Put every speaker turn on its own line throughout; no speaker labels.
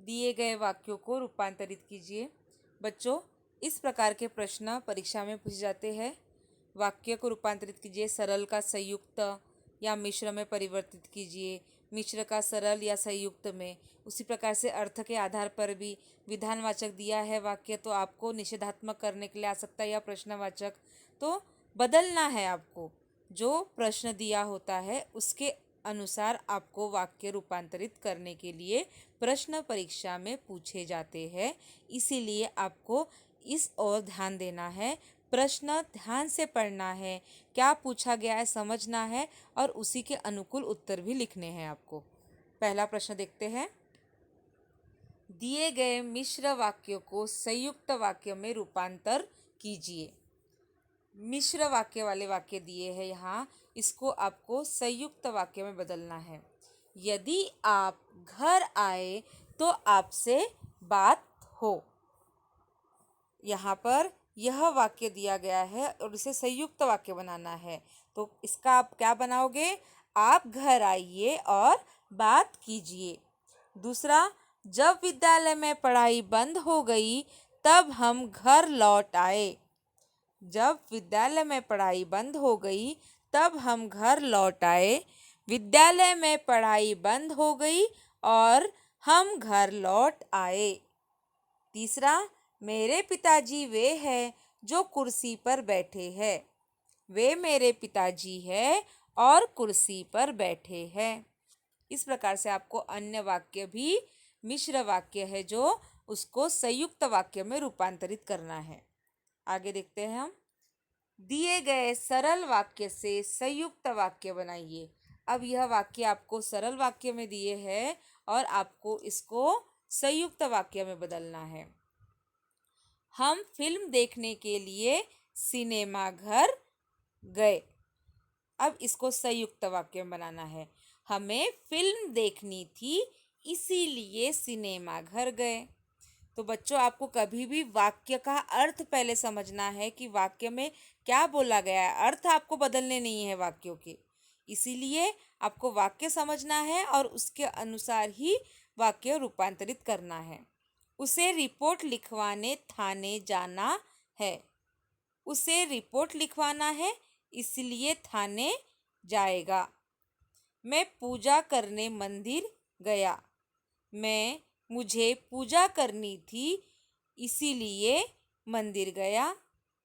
दिए गए वाक्यों को रूपांतरित कीजिए। बच्चों, इस प्रकार के प्रश्न परीक्षा में पूछे जाते हैं। वाक्य को रूपांतरित कीजिए, सरल का संयुक्त या मिश्र में परिवर्तित कीजिए, मिश्र का सरल या संयुक्त में। उसी प्रकार से अर्थ के आधार पर भी विधानवाचक दिया है वाक्य तो आपको निषेधात्मक करने के लिए आ सकता है या प्रश्नवाचक, तो बदलना है आपको। जो प्रश्न दिया होता है उसके अनुसार आपको वाक्य रूपांतरित करने के लिए प्रश्न परीक्षा में पूछे जाते हैं। इसीलिए आपको इस ओर ध्यान देना है, प्रश्न ध्यान से पढ़ना है, क्या पूछा गया है समझना है और उसी के अनुकूल उत्तर भी लिखने हैं आपको। पहला प्रश्न देखते हैं। दिए गए मिश्र वाक्यों को संयुक्त वाक्य में रूपांतर कीजिए। मिश्र वाक्य वाले वाक्य दिए हैं यहाँ, इसको आपको संयुक्त वाक्य में बदलना है। यदि आप घर आए तो आपसे बात हो। यहाँ पर यह वाक्य दिया गया है और इसे संयुक्त वाक्य बनाना है, तो इसका आप क्या बनाओगे? आप घर आइए और बात कीजिए। दूसरा, जब विद्यालय में पढ़ाई बंद हो गई तब हम घर लौट आए। जब विद्यालय में पढ़ाई बंद हो गई तब हम घर लौट आए। विद्यालय में पढ़ाई बंद हो गई और हम घर लौट आए। तीसरा, मेरे पिताजी वे हैं जो कुर्सी पर बैठे हैं। वे मेरे पिताजी हैं और कुर्सी पर बैठे हैं। इस प्रकार से आपको अन्य वाक्य भी मिश्र वाक्य है जो उसको संयुक्त वाक्य में रूपांतरित करना है। आगे देखते हैं हम। दिए गए सरल वाक्य से संयुक्त वाक्य बनाइए। अब यह वाक्य आपको सरल वाक्य में दिए हैं और आपको इसको संयुक्त वाक्य में बदलना है। हम फिल्म देखने के लिए सिनेमा घर गए। अब इसको संयुक्त वाक्य में बनाना है। हमें फिल्म देखनी थी इसीलिए सिनेमा घर गए। तो बच्चों, आपको कभी भी वाक्य का अर्थ पहले समझना है कि वाक्य में क्या बोला गया है। अर्थ आपको बदलने नहीं है वाक्यों के, इसीलिए आपको वाक्य समझना है और उसके अनुसार ही वाक्य रूपांतरित करना है। उसे रिपोर्ट लिखवाने थाने जाना है। उसे रिपोर्ट लिखवाना है इसलिए थाने जाएगा। मैं पूजा करने मंदिर गया। मुझे पूजा करनी थी इसीलिए मंदिर गया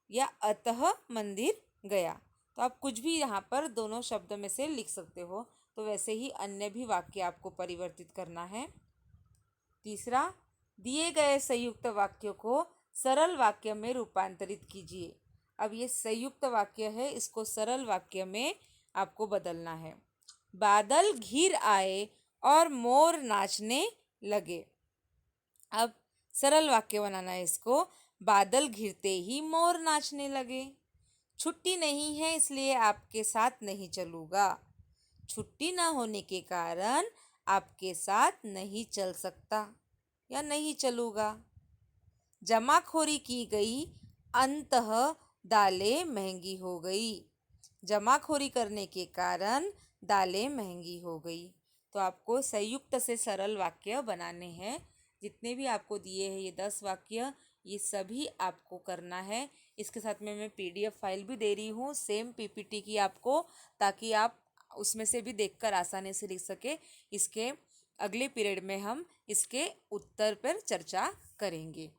या अतः मंदिर गया। तो आप कुछ भी यहाँ पर दोनों शब्दों में से लिख सकते हो। तो वैसे ही अन्य भी वाक्य आपको परिवर्तित करना है। तीसरा, दिए गए संयुक्त वाक्यों को सरल वाक्य में रूपांतरित कीजिए। अब ये संयुक्त वाक्य है, इसको सरल वाक्य में आपको बदलना है। बादल घिर आए और मोर नाचने लगे। अब सरल वाक्य बनाना है इसको। बादल घिरते ही मोर नाचने लगे। छुट्टी नहीं है इसलिए आपके साथ नहीं चलूँगा। छुट्टी ना होने के कारण आपके साथ नहीं चल सकता या नहीं चलूँगा। जमाखोरी की गई, अंततः दालें महंगी हो गई। जमाखोरी करने के कारण दालें महंगी हो गई। तो आपको संयुक्त से सरल वाक्य बनाने हैं। जितने भी आपको दिए हैं ये 10 वाक्य, ये सभी आपको करना है। इसके साथ में मैं PDF फाइल भी दे रही हूँ सेम PPT की आपको, ताकि आप उसमें से भी देखकर आसानी से लिख सके। इसके अगले पीरियड में हम इसके उत्तर पर चर्चा करेंगे।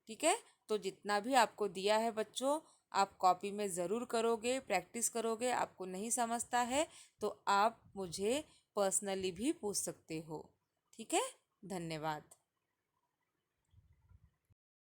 ठीक है, तो जितना भी आपको दिया है बच्चों, आप कॉपी में ज़रूर करोगे, प्रैक्टिस करोगे। आपको नहीं समझता है तो आप मुझे पर्सनली भी पूछ सकते हो। ठीक है, धन्यवाद।